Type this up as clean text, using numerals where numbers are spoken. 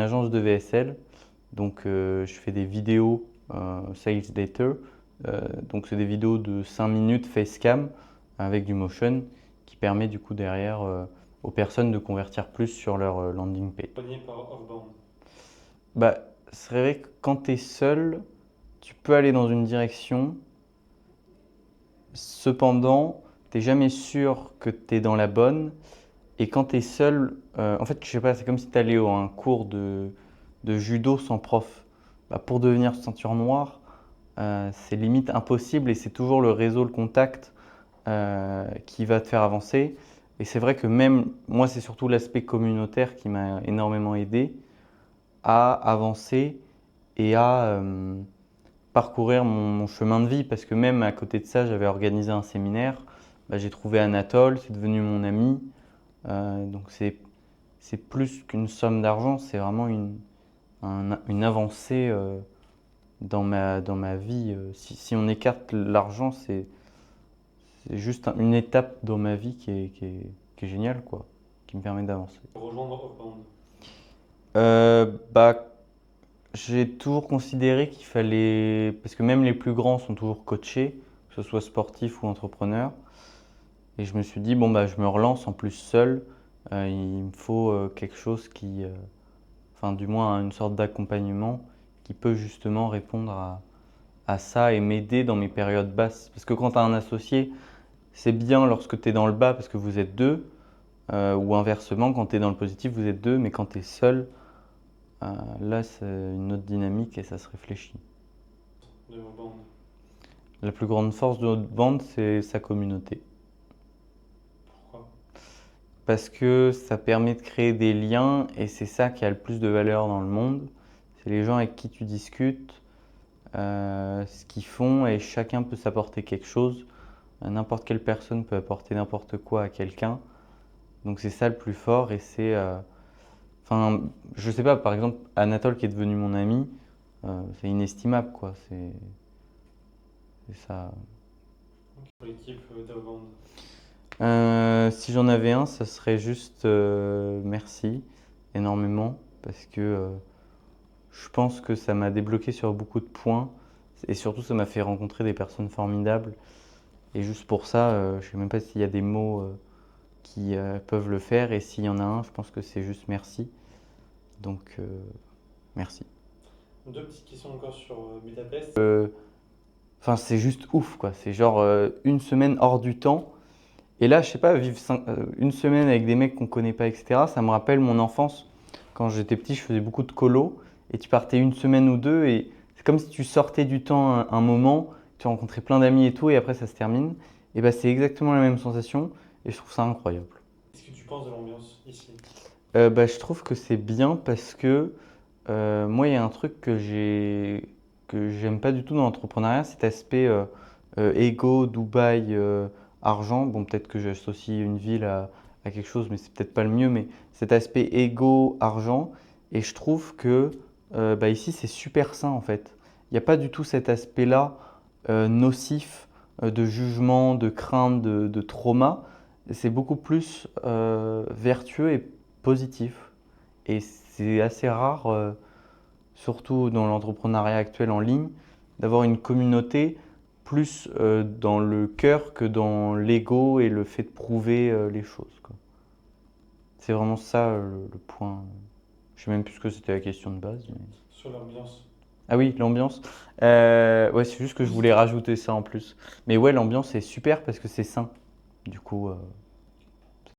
agence de VSL, donc je fais des vidéos Sales Data. Donc c'est des vidéos de 5 minutes facecam avec du motion qui permet du coup derrière aux personnes de convertir plus sur leur landing page. Accompagné par Offbound. Bah, c'est vrai que quand tu es seul, tu peux aller dans une direction. Cependant, tu n'es jamais sûr que tu es dans la bonne. Et quand tu es seul, en fait, je sais pas, c'est comme si tu allais à un cours de judo sans prof. Bah, pour devenir ceinture noire, c'est limite impossible et c'est toujours le réseau, le contact qui va te faire avancer. Et c'est vrai que même moi, c'est surtout l'aspect communautaire qui m'a énormément aidé à avancer et à parcourir mon chemin de vie. Parce que même à côté de ça, j'avais organisé un séminaire. Bah, j'ai trouvé Anatole, c'est devenu mon ami. Donc c'est plus qu'une somme d'argent, c'est vraiment une avancée dans ma vie. Si on écarte l'argent, c'est juste une étape dans ma vie qui est géniale, quoi, qui me permet d'avancer. Rejoindre Offbound. Bah, j'ai toujours considéré qu'il fallait, parce que même les plus grands sont toujours coachés, que ce soit sportif ou entrepreneur. Et je me suis dit, bon, bah, je me relance en plus seul. Il me faut quelque chose enfin, du moins une sorte d'accompagnement qui peut justement répondre à ça et m'aider dans mes périodes basses. Parce que quand tu as un associé, c'est bien lorsque tu es dans le bas parce que vous êtes deux, ou inversement, quand tu es dans le positif, vous êtes deux, mais quand tu es seul, là, c'est une autre dynamique et ça se réfléchit. De Offbound. La plus grande force de notre bande, c'est sa communauté. Pourquoi? Parce que ça permet de créer des liens et c'est ça qui a le plus de valeur dans le monde. C'est les gens avec qui tu discutes, ce qu'ils font et chacun peut s'apporter quelque chose. N'importe quelle personne peut apporter n'importe quoi à quelqu'un. Donc c'est ça le plus fort et c'est... Enfin, je sais pas, par exemple, Anatole qui est devenu mon ami, c'est inestimable quoi. C'est ça. Pour l'équipe d'Offbound. Si j'en avais un, ça serait juste merci énormément parce que je pense que ça m'a débloqué sur beaucoup de points et surtout ça m'a fait rencontrer des personnes formidables. Et juste pour ça, je ne sais même pas s'il y a des mots qui peuvent le faire et s'il y en a un, je pense que c'est juste merci. Donc merci. Deux petites questions encore sur Budapest. Enfin, c'est juste ouf quoi. C'est genre une semaine hors du temps. Et là, je sais pas, vivre une semaine avec des mecs qu'on connaît pas, etc., ça me rappelle mon enfance. Quand j'étais petit, je faisais beaucoup de colo et tu partais une semaine ou deux et c'est comme si tu sortais du temps un moment, tu rencontrais plein d'amis et tout et après ça se termine. Et bah, c'est exactement la même sensation et je trouve ça incroyable. Qu'est-ce que tu penses de l'ambiance ici? Bah, je trouve que c'est bien parce que moi, il y a un truc que j'aime pas du tout dans l'entrepreneuriat, cet aspect ego, Dubaï, argent. Bon, peut-être que j'associe une ville à quelque chose, mais c'est peut-être pas le mieux. Mais cet aspect ego, argent, et je trouve que bah, ici, c'est super sain en fait. Il n'y a pas du tout cet aspect-là nocif de jugement, de crainte, de trauma. C'est beaucoup plus vertueux et positif. Et c'est assez rare, surtout dans l'entrepreneuriat actuel en ligne, d'avoir une communauté plus dans le cœur que dans l'ego et le fait de prouver les choses, quoi. C'est vraiment ça le point. Je sais même plus ce que c'était la question de base. Sur l'ambiance. Ah oui, l'ambiance. Ouais, c'est juste que je voulais rajouter ça en plus. Mais ouais, l'ambiance est super parce que c'est sain. Du coup,